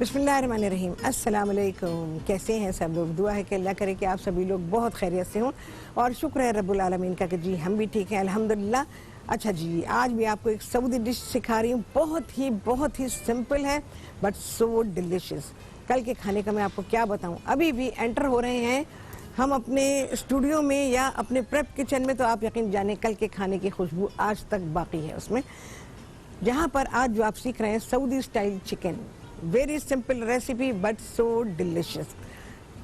बिस्मिल्लाहिर्रहमानिर्रहीम। अस्सलाम वालेकुम। कैसे हैं सब लोग? दुआ है कि अल्लाह करे कि आप सभी लोग बहुत खैरियत से हों और शुक्र है रब्बुल आलमीन का कि जी हम भी ठीक हैं अल्हम्दुलिल्लाह। अच्छा जी, आज भी आपको एक सऊदी डिश सिखा रही हूँ, बहुत ही सिंपल है बट सो डिलिशियस। कल के खाने का मैं आपको क्या बताऊँ, अभी भी एंटर हो रहे हैं हम अपने स्टूडियो में या अपने प्रेप किचन में, तो आप यकीन जाने कल के खाने की खुशबू आज तक बाकी है उसमें। जहाँ पर आज जो आप सीख रहे हैं Saudi style chicken, very simple recipe but so delicious.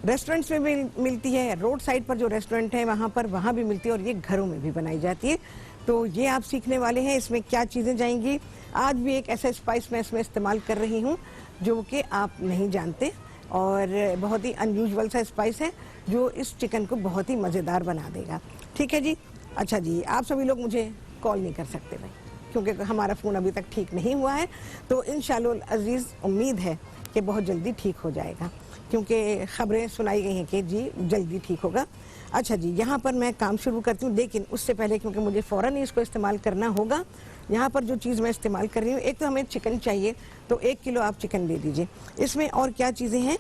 Restaurants में भी मिलती है, रोड साइड पर जो रेस्टोरेंट है वहाँ भी मिलती है और ये घरों में भी बनाई जाती है। तो ये आप सीखने वाले हैं। इसमें क्या चीज़ें जाएंगी, आज भी एक ऐसा स्पाइस मैं इसमें इस्तेमाल कर रही हूँ जो कि आप नहीं जानते और बहुत ही अनयूजुअल सा स्पाइस है जो इस चिकन को बहुत ही मज़ेदार बना देगा। ठीक है जी। अच्छा जी, आप सभी लोग मुझे कॉल नहीं कर सकते भाई, क्योंकि हमारा फ़ोन अभी तक ठीक नहीं हुआ है। तो इंशाअल्लाह अज़ीज़ उम्मीद है कि बहुत जल्दी ठीक हो जाएगा, क्योंकि ख़बरें सुनाई गई हैं कि जी जल्दी ठीक होगा। अच्छा जी, यहाँ पर मैं काम शुरू करती हूँ, लेकिन उससे पहले क्योंकि मुझे फ़ौरन ही इसको इस्तेमाल करना होगा, यहाँ पर जो चीज़ मैं इस्तेमाल कर रही हूँ, एक तो हमें चिकन चाहिए, तो 1 किलो आप चिकन ले लीजिए। इसमें और क्या चीज़ें हैं,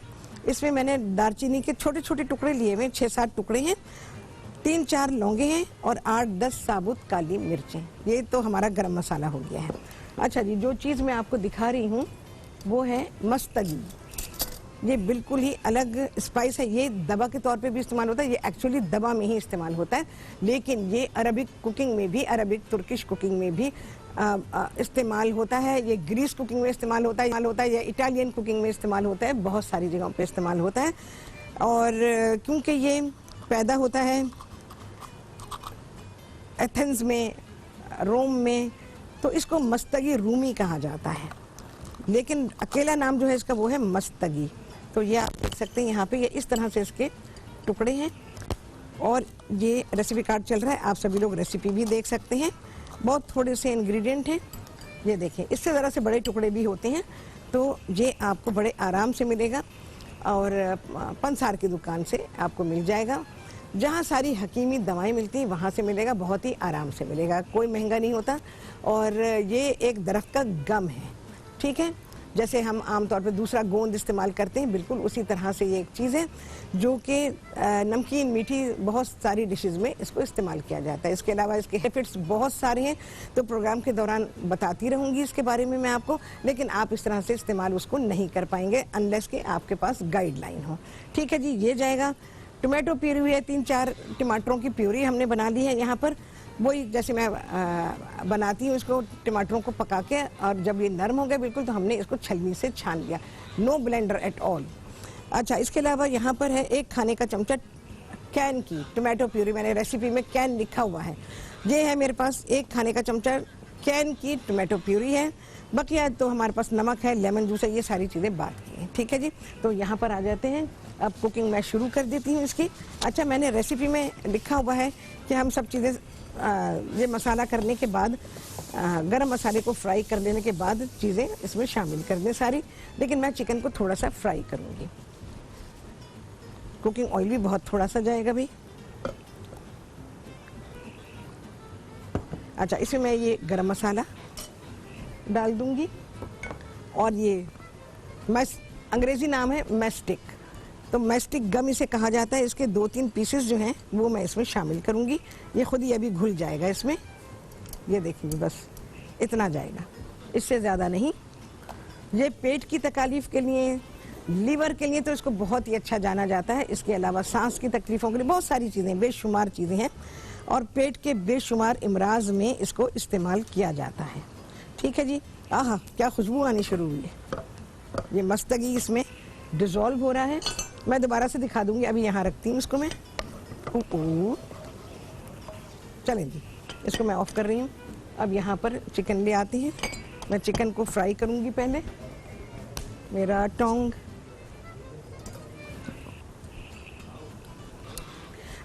इसमें मैंने दालचीनी के छोटे छोटे टुकड़े लिए हुए, 6-7 टुकड़े हैं, 3-4 लौंगे हैं और 8-10 साबुत काली मिर्चें। ये तो हमारा गरम मसाला हो गया है। अच्छा जी, जो चीज़ मैं आपको दिखा रही हूँ वो है मस्तगी। ये बिल्कुल ही अलग स्पाइस है। ये दवा के तौर पे भी इस्तेमाल होता है, ये एक्चुअली दवा में ही इस्तेमाल होता है, लेकिन ये अरबिक कुकिंग में भी, अरबिक तुर्किश कुकिंग में भी इस्तेमाल होता है। ये ग्रीस कुकिंग में इस्तेमाल होता है, या इटालियन कुकिंग में इस्तेमाल होता है, बहुत सारी जगहों पे इस्तेमाल होता है। और क्योंकि ये पैदा होता है एथेंस में, रोम में, तो इसको मस्तगी रूमी कहा जाता है, लेकिन अकेला नाम जो है इसका वो है मस्तगी। तो ये आप देख सकते हैं यहाँ पे, ये इस तरह से इसके टुकड़े हैं और ये रेसिपी कार्ड चल रहा है, आप सभी लोग रेसिपी भी देख सकते हैं। बहुत थोड़े से इंग्रेडिएंट हैं, ये देखें, इससे ज़रा से बड़े टुकड़े भी होते हैं, तो ये आपको बड़े आराम से मिलेगा और पंसार की दुकान से आपको मिल जाएगा। जहाँ सारी हकीमी दवाएं मिलती हैं वहाँ से मिलेगा, बहुत ही आराम से मिलेगा, कोई महंगा नहीं होता। और ये एक दरख्त का गम है, ठीक है, जैसे हम आमतौर पर दूसरा गोंद इस्तेमाल करते हैं, बिल्कुल उसी तरह से ये एक चीज़ है जो कि नमकीन मीठी बहुत सारी डिशेज़ में इसको इस्तेमाल किया जाता है। इसके अलावा इसके बेनिफिट्स बहुत सारे हैं, तो प्रोग्राम के दौरान बताती रहूँगी इसके बारे में मैं आपको, लेकिन आप इस तरह से इस्तेमाल उसको नहीं कर पाएंगे अनलेस कि आपके पास गाइडलाइन हो। ठीक है जी, ये जाएगा। टोमेटो प्यूरी हुई है, 3-4 टमाटरों की प्यूरी हमने बना ली है यहाँ पर, वही जैसे मैं बनाती हूँ इसको, टमाटरों को पका के, और जब ये नरम हो गए बिल्कुल तो हमने इसको छलनी से छान लिया, नो ब्लेंडर एट ऑल। अच्छा, इसके अलावा यहाँ पर है 1 खाने का चमचा कैन की टोमेटो प्यूरी, मैंने रेसिपी में कैन लिखा हुआ है, ये है मेरे पास 1 खाने का चमचा कैन की टोमेटो प्यूरी है। बकिया तो हमारे पास नमक है, लेमन जूस है, ये सारी चीज़ें बात की हैं। ठीक है जी, तो यहाँ पर आ जाते हैं, अब कुकिंग मैं शुरू कर देती हूँ इसकी। अच्छा, मैंने रेसिपी में लिखा हुआ है कि हम सब चीज़ें ये मसाला करने के बाद, गरम मसाले को फ्राई कर लेने के बाद चीज़ें इसमें शामिल कर दें सारी, लेकिन मैं चिकन को थोड़ा सा फ्राई करूँगी। कुकिंग ऑयल भी बहुत थोड़ा सा जाएगा भाई। अच्छा, इसमें मैं ये गरम मसाला डाल दूंगी और ये अंग्रेज़ी नाम है मैस्टिक, तो मैस्टिक गम इसे कहा जाता है। इसके 2-3 पीसेस जो हैं वो मैं इसमें शामिल करूंगी, ये खुद ही अभी घुल जाएगा इसमें, ये देखिए बस इतना जाएगा, इससे ज़्यादा नहीं। ये पेट की तकलीफ़ के लिए, लीवर के लिए तो इसको बहुत ही अच्छा जाना जाता है। इसके अलावा सांस की तकलीफ़ों के लिए बहुत सारी चीज़ें, बेशुमार चीज़ें हैं, और पेट के बेशुमार इमराज में इसको इस्तेमाल किया जाता है। ठीक है जी। आहा, क्या खुशबू आनी शुरू हुई है। ये मस्तगी इसमें डिज़ोल्व हो रहा है, मैं दोबारा से दिखा दूंगी, अभी यहाँ रखती हूँ इसको मैं। चलें जी, इसको मैं ऑफ कर रही हूँ। अब यहाँ पर चिकन ले आती हैं, मैं चिकन को फ्राई करूँगी पहले। मेरा टोंग,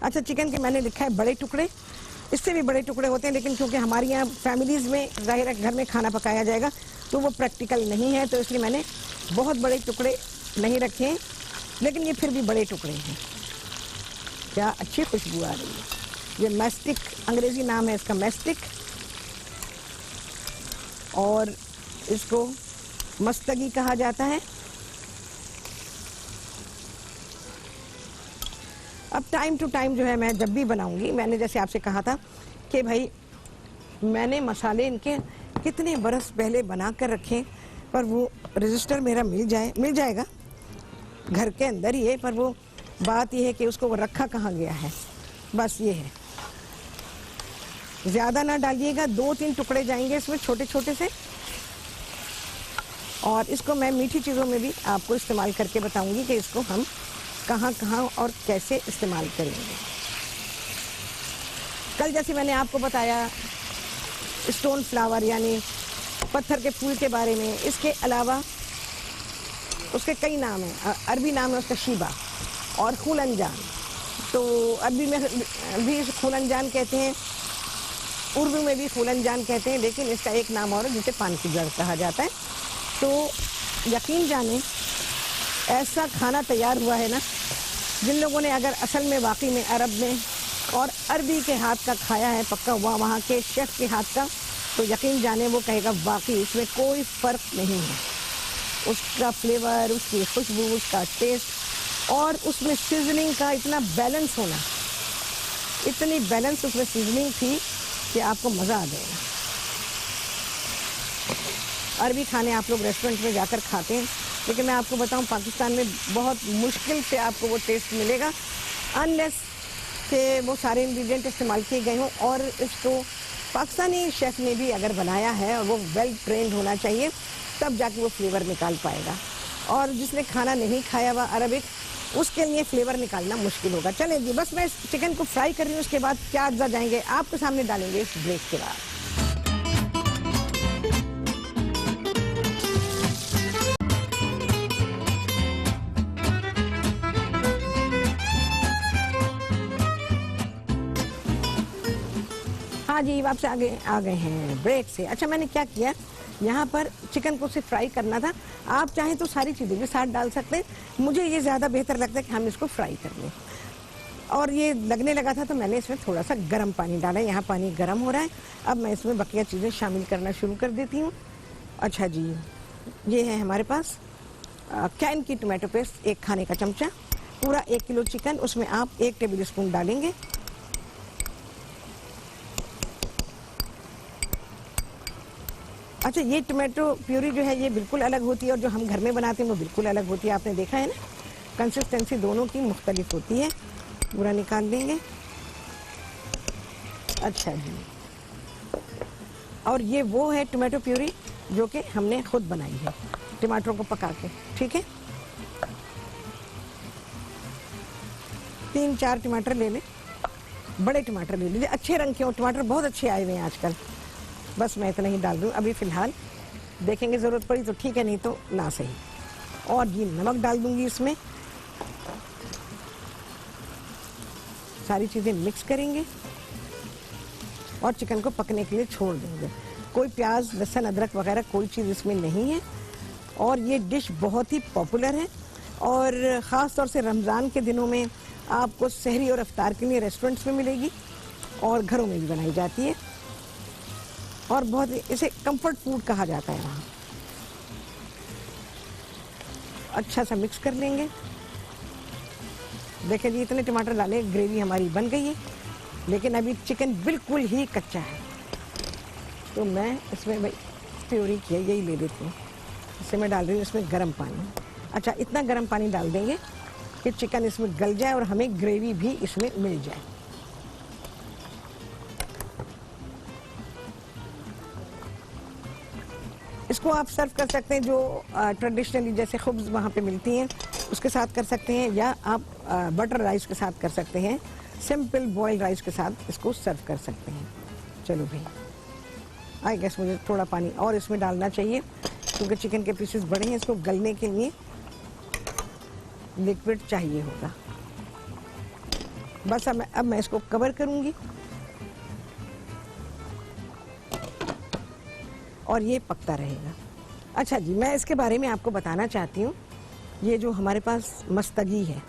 अच्छा, चिकन के मैंने लिखा है बड़े टुकड़े, इससे भी बड़े टुकड़े होते हैं, लेकिन क्योंकि हमारे यहाँ फैमिलीज़ में ज़ाहिर है घर में खाना पकाया जाएगा तो वो प्रैक्टिकल नहीं है, तो इसलिए मैंने बहुत बड़े टुकड़े नहीं रखे हैं, लेकिन ये फिर भी बड़े टुकड़े हैं। क्या अच्छी खुशबू आ रही है। ये मैस्टिक, अंग्रेज़ी नाम है इसका मैस्टिक, और इसको मस्तगी कहा जाता है। अब टाइम टू टाइम जो है मैं जब भी बनाऊंगी, मैंने जैसे आपसे कहा था कि भाई मैंने मसाले इनके कितने बरस पहले बना कर रखे, पर वो रजिस्टर मेरा मिल जाएगा, घर के अंदर ही है, पर वो बात ये है कि उसको वो रखा कहाँ गया है, बस ये है। ज़्यादा ना डालिएगा, 2-3 टुकड़े जाएंगे इसमें छोटे छोटे से। और इसको मैं मीठी चीज़ों में भी आपको इस्तेमाल करके बताऊंगी कि इसको हम कहाँ कहाँ और कैसे इस्तेमाल करेंगे। कल जैसे मैंने आपको बताया स्टोन फ्लावर यानी पत्थर के फूल के बारे में, इसके अलावा उसके कई नाम हैं। अरबी नाम है उसका शीबा और खूलनजान। तो अरबी में भी खूलनजान कहते हैं, उर्दू में भी खूलनजान कहते हैं, लेकिन इसका एक नाम और है जिसे पान की जड़ कहा जाता है। तो यकीन जाने ऐसा खाना तैयार हुआ है ना, जिन लोगों ने अगर असल में वाकई में अरब में और अरबी के हाथ का खाया है, पक्का हुआ वहाँ के शेफ़ के हाथ का, तो यकीन जाने वो कहेगा वाकई इसमें कोई फ़र्क नहीं है। उसका फ्लेवर, उसकी खुशबू, उसका टेस्ट और उसमें सीजनिंग का इतना बैलेंस होना, इतनी बैलेंस उसमें सीजनिंग थी कि आपको मज़ा आ जाएगा। अरबी खाने आप लोग रेस्टोरेंट में जाकर खाते हैं, लेकिन मैं आपको बताऊं पाकिस्तान में बहुत मुश्किल से आपको वो टेस्ट मिलेगा, अनलेस के वो सारे इंग्रेडिएंट इस्तेमाल किए गए हों। और इसको पाकिस्तानी शेफ़ ने भी अगर बनाया है और वो वेल ट्रेंड होना चाहिए, तब जाके वो फ्लेवर निकाल पाएगा। और जिसने खाना नहीं खाया हुआ अरबिक, उसके लिए फ्लेवर निकालना मुश्किल होगा। चलें जी, बस मैं चिकन को फ्राई कर रही हूँ, उसके बाद क्या अज्जा जाएंगे आपके सामने डालेंगे इस ब्रेक के बाद। हाँ जी, वापस आ गए हैं ब्रेक से। अच्छा, मैंने क्या किया, यहाँ पर चिकन को सिर्फ फ्राई करना था। आप चाहें तो सारी चीज़ें भी साथ डाल सकते हैं, मुझे ये ज़्यादा बेहतर लगता है कि हम इसको फ्राई कर लें। और ये लगने लगा था तो मैंने इसमें थोड़ा सा गर्म पानी डाला। यहाँ पानी गर्म हो रहा है, अब मैं इसमें बकिया चीज़ें शामिल करना शुरू कर देती हूँ। अच्छा जी, ये है हमारे पास कैन की टोमेटो पेस्ट, 1 खाने का चमचा। पूरा 1 किलो चिकन, उसमें आप 1 टेबल स्पून डालेंगे। अच्छा, ये टोमेटो प्यूरी जो है ये बिल्कुल अलग होती है और जो हम घर में बनाते हैं वो बिल्कुल अलग होती है। आपने देखा है ना, कंसिस्टेंसी दोनों की मुख्तलिफ होती है। पूरा निकाल देंगे। अच्छा जी, और ये वो है टोमेटो प्यूरी जो कि हमने खुद बनाई है टमाटरों को पका के। ठीक है, 3-4 टमाटर ले लें, बड़े टमाटर ले लीजिए, अच्छे रंग के हो। टमाटर बहुत अच्छे आए हुए हैं आजकल। बस मैं इतना ही डाल दूँ अभी फ़िलहाल, देखेंगे ज़रूरत पड़ी तो ठीक है, नहीं तो ना सही। और ये नमक डाल दूँगी इसमें। सारी चीज़ें मिक्स करेंगे और चिकन को पकने के लिए छोड़ देंगे। कोई प्याज, लहसुन, अदरक वगैरह कोई चीज़ इसमें नहीं है। और ये डिश बहुत ही पॉपुलर है और ख़ास तौर से रमज़ान के दिनों में आपको सहरी और इफ्तार के लिए रेस्टोरेंट्स में मिलेगी और घरों में भी बनाई जाती है और बहुत इसे कंफर्ट फूड कहा जाता है वहाँ। अच्छा सा मिक्स कर लेंगे। देखें जी, इतने टमाटर डाले, ग्रेवी हमारी बन गई है, लेकिन अभी चिकन बिल्कुल ही कच्चा है। तो मैं इसमें भाई प्यूरी किया यही ले लेती हूँ। इससे मैं डाल रही हूँ इसमें गर्म पानी। अच्छा, इतना गर्म पानी डाल देंगे कि चिकन इसमें गल जाए और हमें ग्रेवी भी इसमें मिल जाए। इसको आप सर्व कर सकते हैं जो ट्रेडिशनली जैसे खुब्ज़ वहाँ पे मिलती हैं उसके साथ कर सकते हैं, या आप बटर राइस के साथ कर सकते हैं, सिंपल बॉइल्ड राइस के साथ इसको सर्व कर सकते हैं। चलो भाई, आई गेस मुझे थोड़ा पानी और इसमें डालना चाहिए क्योंकि चिकन के पीसेस बड़े हैं, इसको गलने के लिए लिक्विड चाहिए होगा। बस अब मैं इसको कवर करूँगी और ये पकता रहेगा। अच्छा जी, मैं इसके बारे में आपको बताना चाहती हूँ। ये जो हमारे पास मस्तगी है,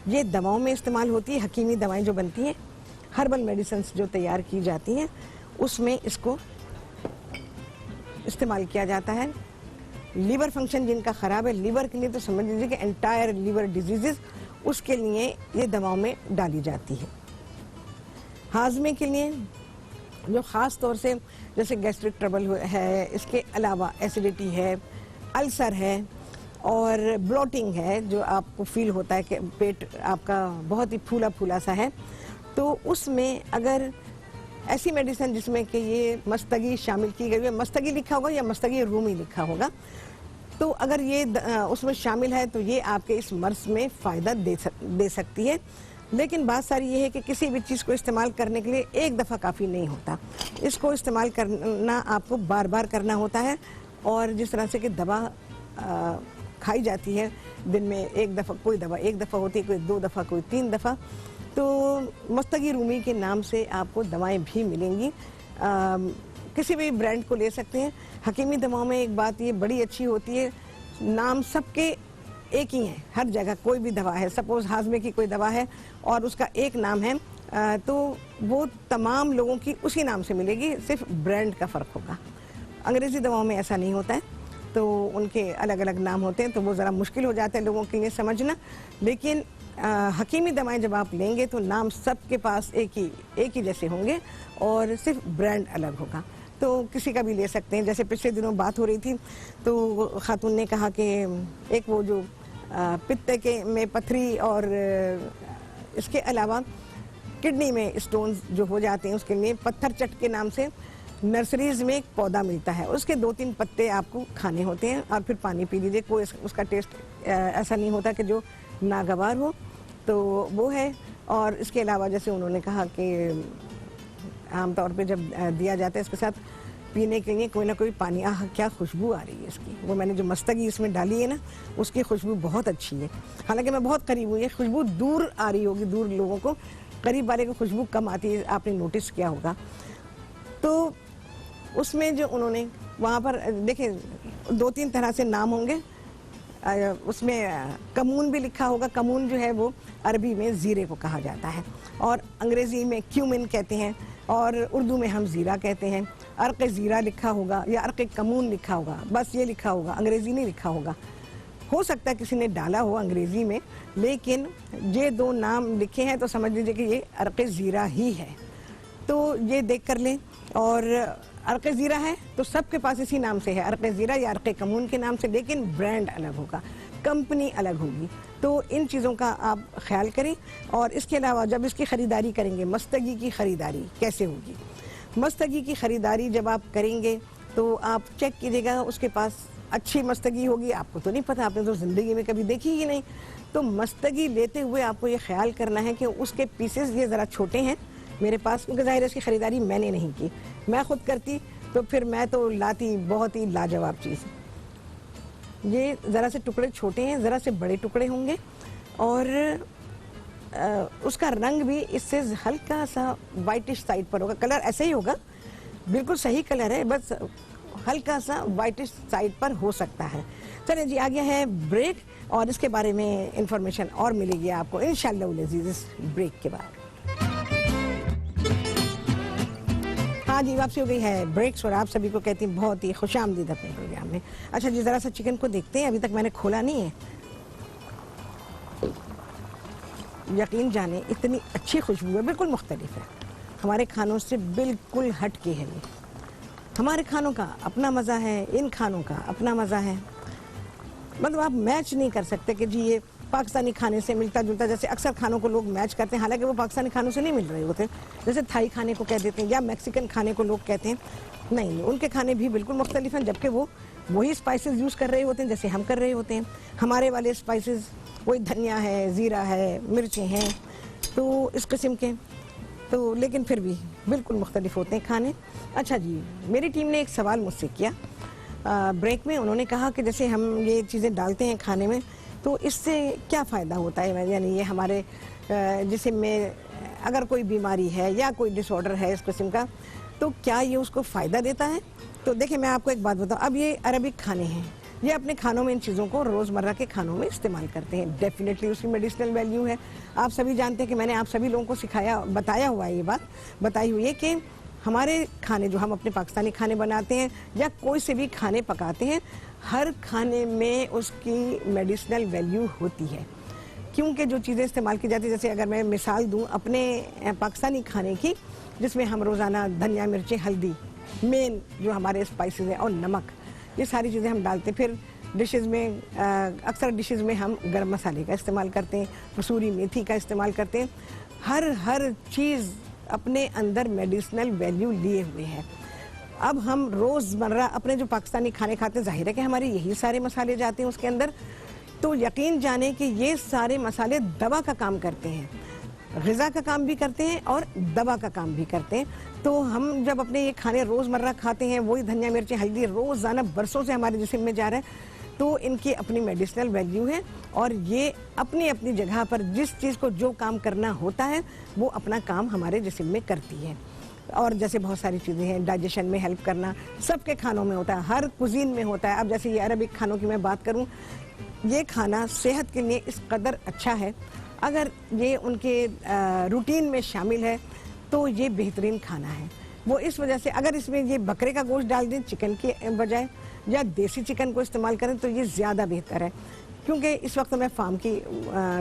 ये दवाओं में इस्तेमाल होती है। हकीमी दवाएं जो बनती हैं, हर्बल मेडिसिन्स जो तैयार की जाती हैं, उसमें इसको इस्तेमाल किया जाता है। लीवर फंक्शन जिनका ख़राब है, लीवर के लिए तो समझ लीजिए कि एंटायर लीवर डिजीज़ उसके लिए ये दवाओं में डाली जाती है। हाजमे के लिए जो ख़ास तौर से जैसे गैस्ट्रिक ट्रबल है, इसके अलावा एसिडिटी है, अल्सर है और ब्लोटिंग है, जो आपको फील होता है कि पेट आपका बहुत ही फूला फूला सा है, तो उसमें अगर ऐसी मेडिसिन जिसमें कि ये मस्तगी शामिल की गई है, मस्तगी लिखा होगा या मस्तगी रूमी लिखा होगा, तो अगर ये उसमें शामिल है तो ये आपके इस मर्ज में फ़ायदा दे सकती है। लेकिन बात सारी ये है कि किसी भी चीज़ को इस्तेमाल करने के लिए एक दफ़ा काफ़ी नहीं होता, इसको इस्तेमाल करना आपको बार बार करना होता है। और जिस तरह से कि दवा खाई जाती है दिन में एक दफ़ा, कोई दवा एक दफ़ा होती है, कोई 2 दफ़ा, कोई 3 दफ़ा, तो मस्तगी रूमी के नाम से आपको दवाएं भी मिलेंगी। किसी भी ब्रांड को ले सकते हैं। हकीमी दवाओं में एक बात ये बड़ी अच्छी होती है, नाम सबके एक ही है, हर जगह कोई भी दवा है, सपोज़ हाजमे की कोई दवा है और उसका एक नाम है, तो वो तमाम लोगों की उसी नाम से मिलेगी, सिर्फ ब्रांड का फ़र्क होगा। अंग्रेज़ी दवाओं में ऐसा नहीं होता है, तो उनके अलग अलग नाम होते हैं, तो वो ज़रा मुश्किल हो जाता है लोगों के लिए समझना। लेकिन हकीमी दवाएं जब आप लेंगे तो नाम सबके पास एक ही जैसे होंगे और सिर्फ ब्रांड अलग होगा, तो किसी का भी ले सकते हैं। जैसे पिछले दिनों बात हो रही थी तो खातून ने कहा कि एक वो जो पित्त के में पथरी और इसके अलावा किडनी में स्टोन्स जो हो जाते हैं उसके लिए पत्थर चट के नाम से नर्सरीज में एक पौधा मिलता है, उसके 2-3 पत्ते आपको खाने होते हैं और फिर पानी पी लीजिए। कोई उसका टेस्ट ऐसा नहीं होता कि जो नागवार हो, तो वो है। और इसके अलावा जैसे उन्होंने कहा कि आमतौर पे जब दिया जाता है इसके साथ पीने के लिए कोई ना कोई पानी, आह क्या खुशबू आ रही है इसकी, वो मैंने जो मस्तगी इसमें डाली है ना उसकी खुशबू बहुत अच्छी है। हालांकि मैं बहुत करीब हुई है, खुशबू दूर आ रही होगी, दूर लोगों को, करीब वाले को खुशबू कम आती है, आपने नोटिस किया होगा। तो उसमें जो उन्होंने वहाँ पर देखें 2-3 तरह से नाम होंगे, उसमें कमून भी लिखा होगा। कमून जो है वो अरबी में ज़ीरे को कहा जाता है और अंग्रेज़ी में क्यूमिन कहते हैं और उर्दू में हम ज़ीरा कहते हैं। अर्क़ ज़ीरा लिखा होगा या अर्क़ कमून लिखा होगा, बस ये लिखा होगा, अंग्रेज़ी नहीं लिखा होगा। हो सकता है किसी ने डाला हो अंग्रेज़ी में, लेकिन ये 2 नाम लिखे हैं तो समझ लीजिए कि ये अर्क़ ज़ीरा ही है। तो ये देख कर लें। और अर्क़ ज़ीरा है तो सबके पास इसी नाम से है, अर्क़ ज़ीरा या अर्क़ कमून के नाम से, लेकिन ब्रांड अलग होगा, कंपनी अलग होगी। तो इन चीज़ों का आप ख्याल करें। और इसके अलावा जब इसकी ख़रीदारी करेंगे, मस्तगी की ख़रीदारी कैसे होगी? मस्तगी की ख़रीदारी जब आप करेंगे तो आप चेक कीजिएगा उसके पास अच्छी मस्तगी होगी। आपको तो नहीं पता, आपने तो ज़िंदगी में कभी देखी ही नहीं। तो मस्तगी लेते हुए आपको ये ख्याल करना है कि उसके पीसेस ये ज़रा छोटे हैं मेरे पास, क्योंकि ज़ाहिर है इसकी ख़रीदारी मैंने नहीं की, मैं ख़ुद करती तो फिर मैं तो लाती बहुत ही लाजवाब चीज़। ये ज़रा से टुकड़े छोटे हैं, ज़रा से बड़े टुकड़े होंगे और उसका रंग भी इससे हल्का सा वाइटिश साइड पर होगा। कलर ऐसे ही होगा, बिल्कुल सही कलर है, बस हल्का सा वाइटिश साइड पर हो सकता है। चलिए जी, आ गया है ब्रेक और इसके बारे में इंफॉर्मेशन और मिलेगी आपको इंशाअल्लाह इस ब्रेक के बाद। हाँ जी, वापसी हो गई है ब्रेक्स और आप सभी को कहती हूँ बहुत ही खुशामदीद अपने प्रोग्राम में। अच्छा जी, ज़रा सा चिकन को देखते हैं, अभी तक मैंने खोला नहीं है। यकीन जाने इतनी अच्छी खुशबू है, बिल्कुल मुख्तलिफ है, हमारे खानों से बिल्कुल हट के है। ये हमारे खानों का अपना मज़ा है, इन खानों का अपना मज़ा है। मतलब आप मैच नहीं कर सकते कि जी ये पाकिस्तानी खाने से मिलता जुलता, जैसे अक्सर खानों को लोग मैच करते हैं, हालांकि वो पाकिस्तानी खानों से नहीं मिल रहे होते। जैसे थाई खाने को कह देते हैं या मैक्सिकन खाने को लोग कहते हैं, नहीं, उनके खाने भी बिल्कुल मुख्तलिफ हैं, जबकि वो वही स्पाइसेस यूज़ कर रहे होते हैं जैसे हम कर रहे होते हैं। हमारे वाले स्पाइसेस वही धनिया है, ज़ीरा है, मिर्चें हैं, तो इस किस्म के, तो लेकिन फिर भी बिल्कुल मुख्तलिफ होते हैं खाने। अच्छा जी, मेरी टीम ने एक सवाल मुझसे किया ब्रेक में। उन्होंने कहा कि जैसे हम ये चीज़ें डालते हैं खाने में तो इससे क्या फ़ायदा होता है, यानी ये हमारे जिसम में अगर कोई बीमारी है या कोई डिसऑर्डर है इस किस्म का, तो क्या ये उसको फ़ायदा देता है? तो देखिए, मैं आपको एक बात बताऊँ, अब ये अरबिक खाने हैं, ये अपने खानों में इन चीज़ों को रोज़मर्रा के खानों में इस्तेमाल करते हैं। डेफिनेटली उसकी मेडिसिनल वैल्यू है। आप सभी जानते हैं कि मैंने आप सभी लोगों को बताया हुआ है, ये बात बताई हुई है कि हमारे खाने जो हम अपने पाकिस्तानी खाने बनाते हैं या कोई से भी खाने पकाते हैं, हर खाने में उसकी मेडिसिनल वैल्यू होती है क्योंकि जो चीज़ें इस्तेमाल की जाती है, जैसे अगर मैं मिसाल दूं अपने पाकिस्तानी खाने की, जिसमें हम रोज़ाना धनिया, मिर्ची, हल्दी, मेन जो हमारे स्पाइसेस हैं, और नमक, ये सारी चीज़ें हम डालते हैं। फिर डिशेज़ में अक्सर डिशेज़ में हम गरम मसाले का इस्तेमाल करते हैं, कसूरी मेथी का इस्तेमाल करते हैं। हर चीज़ अपने अंदर मेडिसिनल वैल्यू लिए हुए है। अब हम रोज़मर्रा अपने जो पाकिस्तानी खाने खाते हैं, जाहिर है कि हमारे यही सारे मसाले जाते हैं उसके अंदर, तो यकीन जाने कि ये सारे मसाले दवा का काम करते हैं, ग़िज़ा का काम भी करते हैं और दवा का काम भी करते हैं। तो हम जब अपने ये खाने रोज़मर्रा खाते हैं, वही धनिया, मिर्ची, हल्दी रोज़ाना बरसों से हमारे जिस्म में जा रहा है, तो इनकी अपनी मेडिसिनल वैल्यू है और ये अपनी अपनी जगह पर जिस चीज़ को जो काम करना होता है वो अपना काम हमारे जिस्म में करती है। और जैसे बहुत सारी चीज़ें हैं, डाइजेशन में हेल्प करना सबके खानों में होता है, हर कुजीन में होता है। अब जैसे ये अरबिक खानों की मैं बात करूं, ये खाना सेहत के लिए इस कदर अच्छा है, अगर ये उनके रूटीन में शामिल है तो ये बेहतरीन खाना है। वो इस वजह से अगर इसमें ये बकरे का गोश्त डाल दें चिकन के बजाय, या देसी चिकन को इस्तेमाल करें तो ये ज़्यादा बेहतर है, क्योंकि इस वक्त मैं फार्म की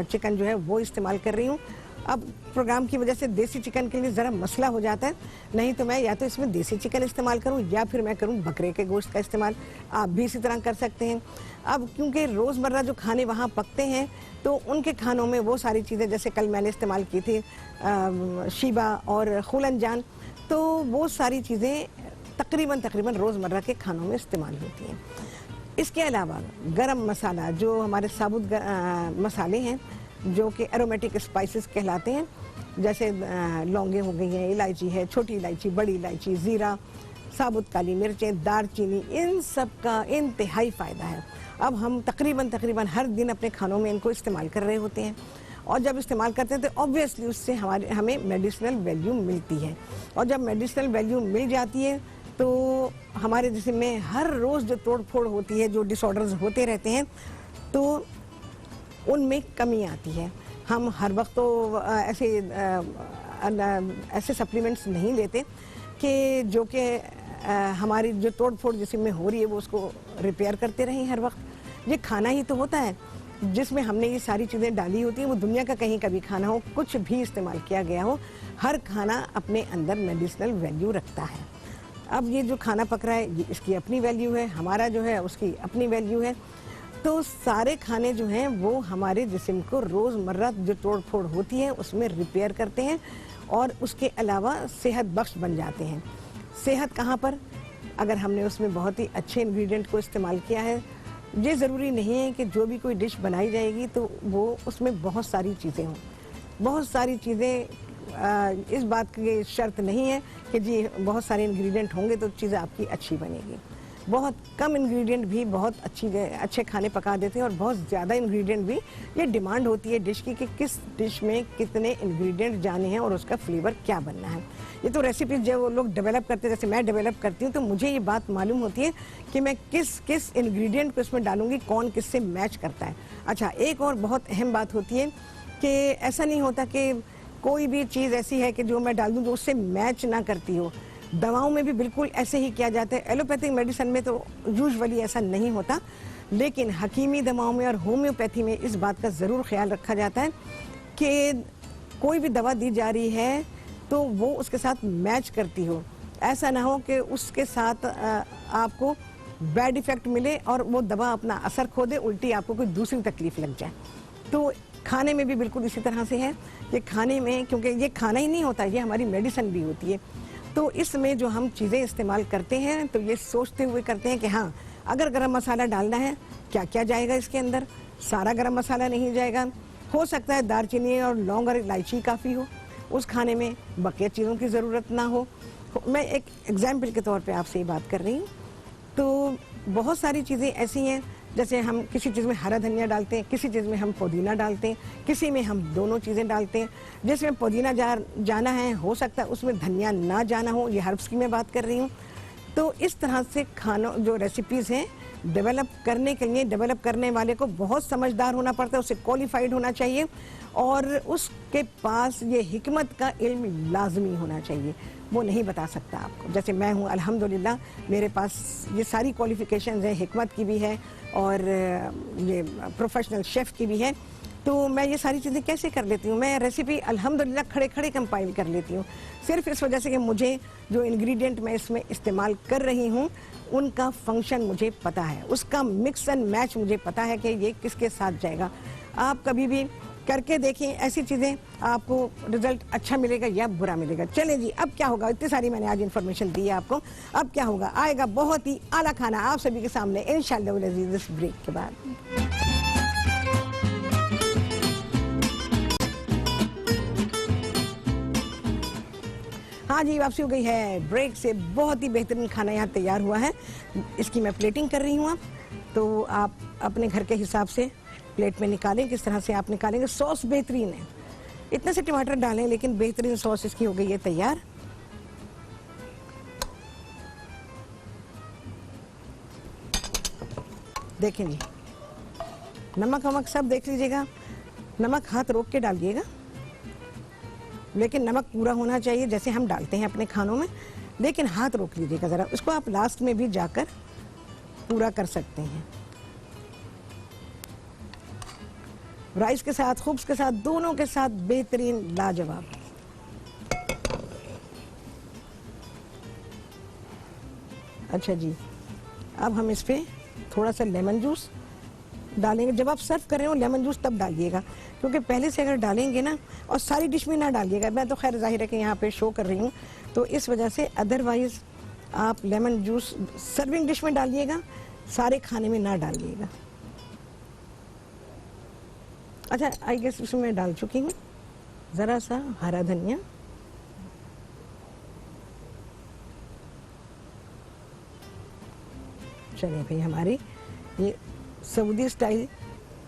चिकन जो है वो इस्तेमाल कर रही हूँ। अब प्रोग्राम की वजह से देसी चिकन के लिए ज़रा मसला हो जाता है, नहीं तो मैं या तो इसमें देसी चिकन इस्तेमाल करूं या फिर मैं करूं बकरे के गोश्त का इस्तेमाल। आप भी इसी तरह कर सकते हैं। अब क्योंकि रोज़मर्रा जो खाने वहाँ पकते हैं तो उनके खानों में वो सारी चीज़ें, जैसे कल मैंने इस्तेमाल की थी शीबा और खुलनजान, तो वो सारी चीज़ें तकरीबन रोज़मर्रा के खानों में इस्तेमाल होती हैं। इसके अलावा गरम मसाला, जो हमारे साबुत मसाले हैं जो कि एरोमेटिक स्पाइसेस कहलाते हैं, जैसे लौंगे हो गई हैं, इलायची है, छोटी इलायची, बड़ी इलायची, ज़ीरा, साबुत काली मिर्चें, दारचीनी, इन सब का इंतहाई फ़ायदा है। अब हम तकरीबन हर दिन अपने खानों में इनको इस्तेमाल कर रहे होते हैं, और जब इस्तेमाल करते हैं तो ऑब्वियसली उससे हमें मेडिसिनल वैल्यू मिलती है, और जब मेडिसिनल वैल्यू मिल जाती है तो हमारे जिस्म में हर रोज़ जो तोड़ फोड़ होती है, जो डिसऑर्डर्स होते रहते हैं, तो उनमें कमी आती है। हम हर वक्त तो ऐसे सप्लीमेंट्स नहीं लेते कि जो कि हमारी जो तोड़ फोड़ जिस्म में हो रही है वो उसको रिपेयर करते रहें हर वक्त। ये खाना ही तो होता है जिसमें हमने ये सारी चीज़ें डाली होती हैं, वो दुनिया का कहीं का भी खाना हो, कुछ भी इस्तेमाल किया गया हो, हर खाना अपने अंदर मेडिसिनल वैल्यू रखता है। अब ये जो खाना पक रहा है, ये इसकी अपनी वैल्यू है, हमारा जो है उसकी अपनी वैल्यू है। तो सारे खाने जो हैं वो हमारे जिस्म को रोज़मर्रा जो तोड़ फोड़ होती है उसमें रिपेयर करते हैं, और उसके अलावा सेहत बख्श बन जाते हैं। सेहत कहाँ पर? अगर हमने उसमें बहुत ही अच्छे इंग्रेडिएंट को इस्तेमाल किया है। ये ज़रूरी नहीं है कि जो भी कोई डिश बनाई जाएगी तो वो उसमें बहुत सारी चीज़ें हों, बहुत सारी चीज़ें, इस बात की शर्त नहीं है कि जी बहुत सारे इंग्रेडिएंट होंगे तो चीज़ें आपकी अच्छी बनेगी। बहुत कम इंग्रेडिएंट भी बहुत अच्छे खाने पका देते हैं, और बहुत ज़्यादा इंग्रेडिएंट भी, ये डिमांड होती है डिश की कि किस डिश में कितने इंग्रेडिएंट जाने हैं और उसका फ्लेवर क्या बनना है। ये तो रेसिपीज जब वो लोग डेवलप करते हैं, जैसे मैं डेवलप करती हूँ, तो मुझे ये बात मालूम होती है कि मैं किस इंग्रेडिएंट को इसमें डालूंगी, कौन किससे मैच करता है। अच्छा, एक और बहुत अहम बात होती है कि ऐसा नहीं होता कि कोई भी चीज़ ऐसी है कि जो मैं डाल दूँ जो उससे मैच ना करती हो। दवाओं में भी बिल्कुल ऐसे ही किया जाता है। एलोपैथिक मेडिसिन में तो यूजुअली ऐसा नहीं होता, लेकिन हकीमी दवाओं में और होम्योपैथी में इस बात का ज़रूर ख्याल रखा जाता है कि कोई भी दवा दी जा रही है तो वो उसके साथ मैच करती हो। ऐसा ना हो कि उसके साथ आपको बैड इफ़ेक्ट मिले और वो दवा अपना असर खो दे, उल्टी आपको कोई दूसरी तकलीफ़ लग जाए। तो खाने में भी बिल्कुल इसी तरह से है कि खाने में, क्योंकि ये खाना ही नहीं होता, ये हमारी मेडिसिन भी होती है, तो इसमें जो हम चीज़ें इस्तेमाल करते हैं तो ये सोचते हुए करते हैं कि हाँ, अगर गरम मसाला डालना है, क्या क्या जाएगा इसके अंदर। सारा गरम मसाला नहीं जाएगा, हो सकता है दारचीनी और लौंग और इलायची काफ़ी हो उस खाने में, बकिया चीज़ों की ज़रूरत ना हो। मैं एक एग्जाम्पल के तौर पे आपसे ये बात कर रही हूँ। तो बहुत सारी चीज़ें ऐसी हैं, जैसे हम किसी चीज़ में हरा धनिया डालते हैं, किसी चीज़ में हम पुदीना डालते हैं, किसी में हम दोनों चीज़ें डालते हैं। जिसमें पुदीना जाना है, हो सकता है उसमें धनिया ना जाना हो, ये हर्ब्स की मैं बात कर रही हूँ। तो इस तरह से खानों जो रेसिपीज़ हैं डेवलप करने के लिए, डेवलप करने वाले को बहुत समझदार होना पड़ता है, उसे क्वालिफाइड होना चाहिए, और उसके पास ये हिकमत का इल्म लाजमी होना चाहिए। वो नहीं बता सकता आपको। जैसे मैं हूँ, अल्हम्दुलिल्लाह मेरे पास ये सारी क्वालिफ़िकेशंस हैं, हिकमत की भी है और ये प्रोफेशनल शेफ़ की भी है। तो मैं ये सारी चीज़ें कैसे कर लेती हूँ, मैं रेसिपी अल्हम्दुलिल्लाह खड़े खड़े कंपाइल कर लेती हूँ, सिर्फ इस वजह से कि मुझे जो इंग्रेडिएंट मैं इसमें इस्तेमाल कर रही हूँ उनका फंक्शन मुझे पता है, उसका मिक्स एंड मैच मुझे पता है कि ये किसके साथ जाएगा। आप कभी भी करके देखें ऐसी चीज़ें, आपको रिजल्ट अच्छा मिलेगा या बुरा मिलेगा। चले जी, अब क्या होगा, इतनी सारी मैंने आज इन्फॉर्मेशन दी है आपको, अब क्या होगा, आएगा बहुत ही आला खाना आप सभी के सामने इंशाअल्लाह अज़ीज़ इस ब्रेक के बाद। हाँ जी, वापसी हो गई है ब्रेक से। बहुत ही बेहतरीन खाना यहाँ तैयार हुआ है, इसकी मैं प्लेटिंग कर रही हूँ। आप तो आप अपने घर के हिसाब से प्लेट में निकालें, किस तरह से आप निकालेंगे। सॉस बेहतरीन है, इतने से टमाटर डालें लेकिन बेहतरीन सॉस इसकी हो गई है तैयार। देखें जी, नमक वमक सब देख लीजिएगा, नमक हाथ रोक के डालिएगा, लेकिन नमक पूरा होना चाहिए जैसे हम डालते हैं अपने खानों में, लेकिन हाथ रोक लीजिएगा ज़रा, उसको आप लास्ट में भी जाकर पूरा कर सकते हैं। राइस के साथ, खुब्स के साथ, दोनों के साथ बेहतरीन लाजवाब। अच्छा जी, अब हम इस पे थोड़ा सा लेमन जूस डालेंगे। जब आप सर्व कर रहे हो लेमन जूस तब डालिएगा, क्योंकि पहले से अगर डालेंगे ना, और सारी डिश में ना डालिएगा, मैं तो खैर जाहिर है कि यहाँ पे शो कर रही हूँ तो इस वजह से, अदरवाइज आप लेमन जूस सर्विंग डिश में डालिएगा, सारे खाने में ना डालिएगा। अच्छा, आई गेस इसमें मैं डाल चुकी हूँ ज़रा सा हरा धनिया, चलिए भाई, हमारी ये सऊदी स्टाइल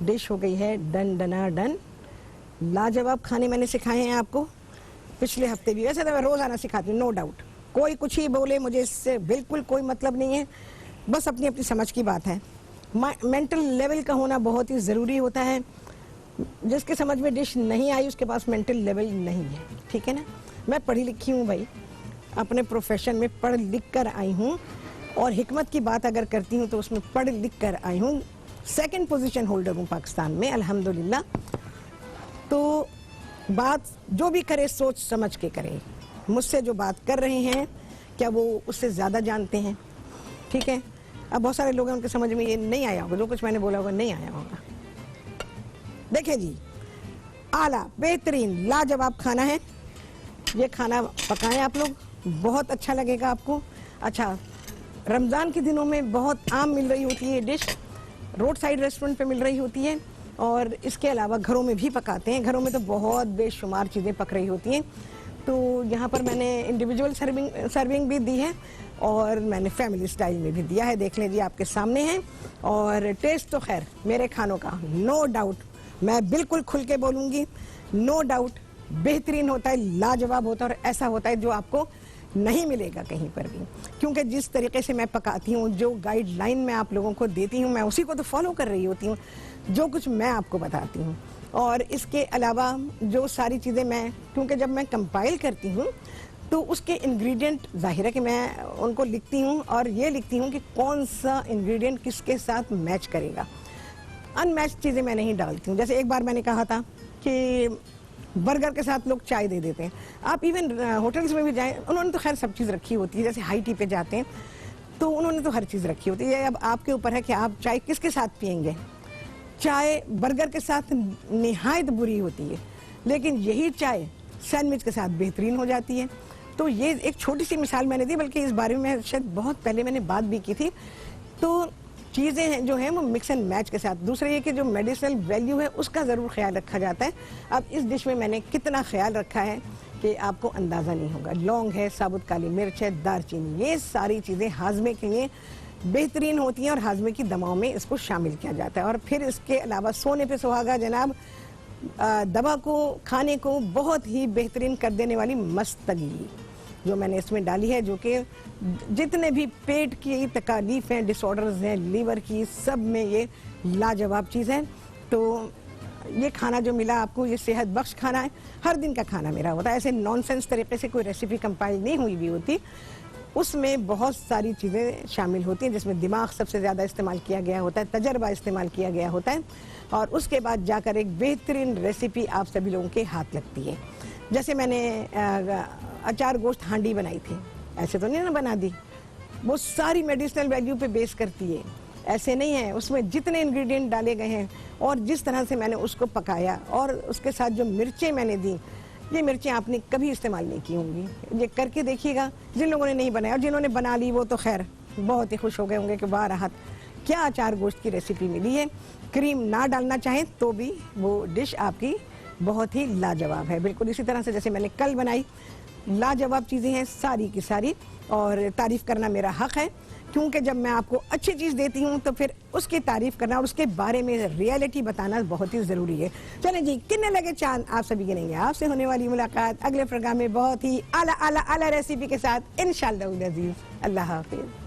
डिश हो गई है डन डना डन। लाजवाब खाने मैंने सिखाए हैं आपको पिछले हफ्ते भी, वैसे तो मैं रोज़ाना सिखाती हूँ, नो डाउट। कोई कुछ ही बोले, मुझे इससे बिल्कुल कोई मतलब नहीं है, बस अपनी अपनी समझ की बात है। मेंटल लेवल का होना बहुत ही ज़रूरी होता है। जिसके समझ में डिश नहीं आई उसके पास मेंटल लेवल नहीं है, ठीक है ना। मैं पढ़ी लिखी हूँ भाई, अपने प्रोफेशन में पढ़ लिख कर आई हूँ, और हिकमत की बात अगर करती हूँ तो उसमें पढ़ लिख कर आई हूँ। सेकंड पोजीशन होल्डर हूँ पाकिस्तान में अल्हम्दुलिल्लाह। तो बात जो भी करे सोच समझ के करे। मुझसे जो बात कर रहे हैं क्या वो उससे ज़्यादा जानते हैं, ठीक है। अब बहुत सारे लोग हैं उनके समझ में ये नहीं आया होगा, जो कुछ मैंने बोला होगा नहीं आया होगा। देखिए जी, आला बेहतरीन लाजवाब खाना है, ये खाना पकाएं आप लोग, बहुत अच्छा लगेगा आपको। अच्छा, रमज़ान के दिनों में बहुत आम मिल रही होती है ये डिश, रोड साइड रेस्टोरेंट पे मिल रही होती है, और इसके अलावा घरों में भी पकाते हैं। घरों में तो बहुत बेशुमार चीज़ें पक रही होती हैं। तो यहाँ पर मैंने इंडिविजुअल सर्विंग भी दी है, और मैंने फैमिली स्टाइल में भी दिया है, देख लीजिए आपके सामने है। और टेस्ट तो खैर मेरे खानों का नो डाउट, मैं बिल्कुल खुल के बोलूँगी, नो डाउट बेहतरीन होता है, लाजवाब होता है, और ऐसा होता है जो आपको नहीं मिलेगा कहीं पर भी। क्योंकि जिस तरीके से मैं पकाती हूँ, जो गाइडलाइन मैं आप लोगों को देती हूँ, मैं उसी को तो फॉलो कर रही होती हूँ, जो कुछ मैं आपको बताती हूँ। और इसके अलावा जो सारी चीज़ें मैं, क्योंकि जब मैं कंपाइल करती हूँ तो उसके इंग्रेडिएंट जाहिर है कि मैं उनको लिखती हूँ, और ये लिखती हूँ कि कौन सा इंग्रेडिएंट किसके साथ मैच करेगा। अनमैच चीज़ें मैं नहीं डालती हूँ। जैसे एक बार मैंने कहा था कि बर्गर के साथ लोग चाय दे देते हैं, आप इवन होटल्स में भी जाएं, उन्होंने तो खैर सब चीज़ रखी होती है। जैसे हाई टी पे जाते हैं तो उन्होंने तो हर चीज़ रखी होती है। अब आपके ऊपर है कि आप चाय किसके साथ पियेंगे। चाय बर्गर के साथ निहायत बुरी होती है, लेकिन यही चाय सैंडविच के साथ बेहतरीन हो जाती है। तो ये एक छोटी सी मिसाल मैंने दी, बल्कि इस बारे में शायद बहुत पहले मैंने बात भी की थी। तो चीज़ें जो हैं वो मिक्स एंड मैच के साथ। दूसरा ये कि जो मेडिसिनल वैल्यू है उसका ज़रूर ख्याल रखा जाता है। अब इस डिश में मैंने कितना ख्याल रखा है कि आपको अंदाज़ा नहीं होगा। लौंग है, साबुत काली मिर्च है, दालचीनी, ये सारी चीज़ें हाजमे के लिए बेहतरीन होती हैं, और हाजमे की दवाओं में इसको शामिल किया जाता है। और फिर इसके अलावा सोने पे सुहागा जनाब, दवा को, खाने को बहुत ही बेहतरीन कर देने वाली मस्तगी जो मैंने इसमें डाली है, जो कि जितने भी पेट की तकालीफ हैं, डिसऑर्डर्स हैं लीवर की, सब में ये लाजवाब चीज़ है। तो ये खाना जो मिला आपको, ये सेहत बख्श खाना है, हर दिन का खाना मेरा होता है। ऐसे नॉनसेंस तरीके से कोई रेसिपी कंपाइल नहीं हुई भी होती। उसमें बहुत सारी चीज़ें शामिल होती हैं, जिसमें दिमाग सबसे ज़्यादा इस्तेमाल किया गया होता है, तजर्बा इस्तेमाल किया गया होता है, और उसके बाद जाकर एक बेहतरीन रेसिपी आप सभी लोगों के हाथ लगती है। जैसे मैंने अचार गोश्त हांडी बनाई थी, ऐसे तो नहीं ना बना दी, वो सारी मेडिसिनल वैल्यू पे बेस करती है, ऐसे नहीं है। उसमें जितने इंग्रेडिएंट डाले गए हैं और जिस तरह से मैंने उसको पकाया, और उसके साथ जो मिर्चें मैंने दी, ये मिर्चें आपने कभी इस्तेमाल नहीं की होंगी। ये करके देखिएगा, जिन लोगों ने नहीं बनाया और जिन्होंने बना ली वो तो खैर बहुत ही खुश हो गए होंगे कि वाह राहत, क्या अचार गोश्त की रेसिपी मिली है। क्रीम ना डालना चाहें तो भी वो डिश आपकी बहुत ही लाजवाब है, बिल्कुल इसी तरह से जैसे मैंने कल बनाई। लाजवाब चीज़ें हैं सारी की सारी, और तारीफ़ करना मेरा हक़ है, क्योंकि जब मैं आपको अच्छी चीज़ देती हूँ तो फिर उसकी तारीफ़ करना और उसके बारे में रियलिटी बताना बहुत ही ज़रूरी है। चलें जी, कितने लगे चांद आप सभी गिनेंगे। आपसे होने वाली मुलाकात अगले प्रोग्राम में बहुत ही आला आला आला रेसिपी के साथ इंशाअल्लाह अज़ीज़। अल्लाह हाफ़िज़।